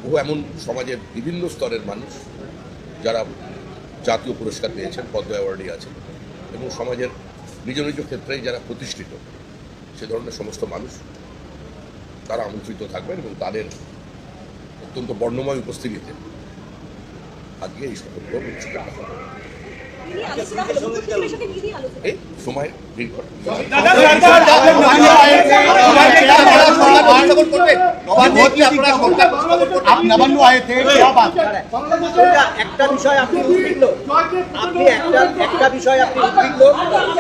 বহু এমন সমাজের বিভিন্ন স্তরের মানুষ যারা জাতীয় পুরস্কার পেয়েছেন, পদ্ম অ্যাওয়ার্ডে আছেন, এবং সমাজের নিজ নিজ ক্ষেত্রেই যারা প্রতিষ্ঠিত সে ধরনের সমস্ত মানুষ তারা আমন্ত্রিত থাকবেন এবং তাদের অত্যন্ত বর্ণময় উপস্থিতিতে আজকে এই শপথ অনুষ্ঠিত হবে। এই সময় দিন করে একটা বিষয় আপনি উদ্বিগ্ন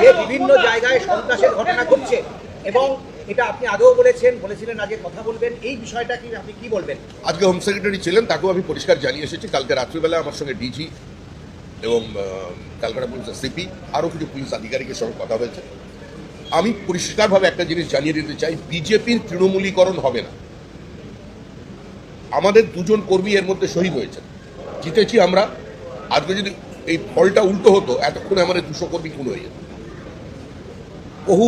যে বিভিন্ন জায়গায় সন্ত্রাসের ঘটনা ঘটছে এবং এটা আপনি আগেও বলেছিলেন আগে কথা বলবেন, এই বিষয়টা কি আপনি কি বলবেন? আজকে হোম সেক্রেটারি ছিলেন, তাকেও আমি পরিষ্কার জানিয়ে এসেছি। কালকে রাত্রিবেলা আমার সঙ্গে ডিজি এবং ক্যালকাটা পুলিশের সিপি আরও কিছু পুলিশ আধিকারিকের সঙ্গে কথা হয়েছে। আমি পরিষ্কারভাবে একটা জিনিস জানিয়ে দিতে চাই, বিজেপির তৃণমূলীকরণ হবে না। আমাদের দুজন কর্মী এর মধ্যে শহীদ হয়েছেন, জিতেছি আমরা। আজকে যদি এই ফলটা উল্টো হতো, এতক্ষণে আমাদের 200 কর্মী খুন হয়ে যেত। বহু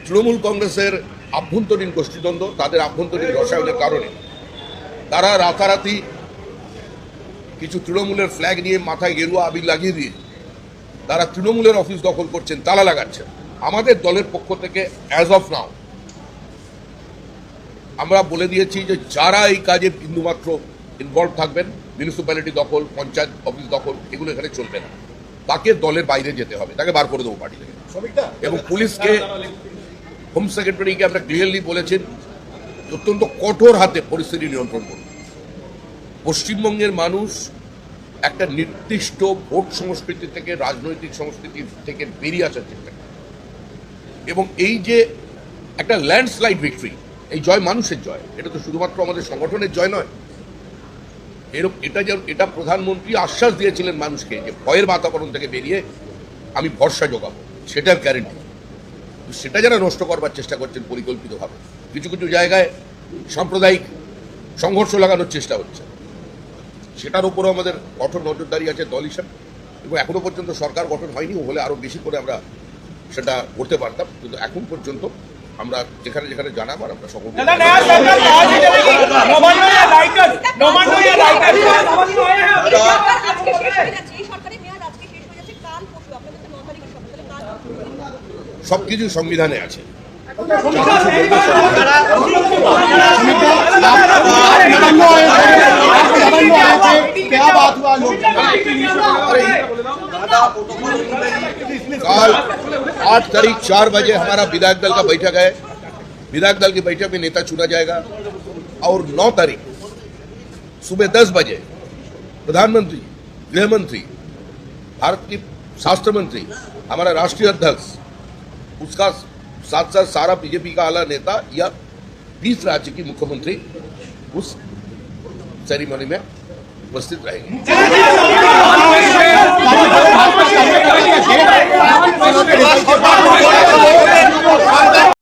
তৃণমূল কংগ্রেসের আভ্যন্তরীণ গোষ্ঠীদ্বন্দ্ব, তাদের আভ্যন্তরীণ রসায়নের কারণে তারা রাতারাতি কিছু তৃণমূলের ফ্ল্যাগ নিয়ে মাথায় গেরুয়া আবির লাগিয়ে দিয়ে তারা তৃণমূলের অফিস দখল করছেন, তালা লাগাচ্ছেন। আমাদের দলের পক্ষ থেকে অ্যাজ অফ নাও আমরা বলে দিয়েছি যে যারা এই কাজে বিন্দুমাত্র ইনভলভ থাকবেন, মিউনিসিপ্যালিটি দখল, পঞ্চায়েত অফিস দখল, এগুলো এখানে চলবে না। তাকে দলের বাইরে যেতে হবে, তাকে বার করে দেবো পার্টি থেকে। এবং পুলিশকে, হোম সেক্রেটারিকে আমরা ক্লিয়ারলি বলেছেন অত্যন্ত কঠোর হাতে পরিস্থিতি নিয়ন্ত্রণ করুন। পশ্চিমবঙ্গের মানুষ একটা নির্দিষ্ট ভোট সংস্কৃতি থেকে, রাজনৈতিক সংস্কৃতি থেকে বেরিয়ে আসার চেষ্টা করে, এবং এই যে একটা ল্যান্ডস্লাইড ভিক্টরি, এই জয় মানুষের জয়, এটা তো শুধুমাত্র আমাদের সংগঠনের জয় নয়। এটা প্রধানমন্ত্রী আশ্বাস দিয়েছিলেন মানুষকে যে ভয়ের বাতাবরণ থেকে বেরিয়ে আমি ভরসা যোগাবো, সেটার গ্যারেন্টি। সেটা যারা নষ্ট করবার চেষ্টা করছেন পরিকল্পিতভাবে, কিছু কিছু জায়গায় সাম্প্রদায়িক সংঘর্ষ লাগানোর চেষ্টা হচ্ছে, সেটার উপরও আমাদের কঠোর নজরদারি আছে দল হিসাবে। এবং এখনো পর্যন্ত সরকার গঠন হয়নি, হলে আরো বেশি করে আমরা সেটা করতে পারতাম, কিন্তু এখন পর্যন্ত আমরা যেখানে যেখানে জানাবার আমরা সকল সবকিছু সংবিধানে আছে। कल 8 तारीख 4 बजे हमारा विधायक दल का बैठक है। विधायक दल की बैठक में नेता चुना जाएगा और 9 तारीख सुबह 10 बजे प्रधानमंत्री, गृह मंत्री, भारत की शास्त्र मंत्री, हमारा राष्ट्रीय अध्यक्ष, उसका साथ साथ सारा बीजेपी का आला नेता या 20 राज्य की मुख्यमंत्री उस सेरेमनी में उपस्थित रहेंगे।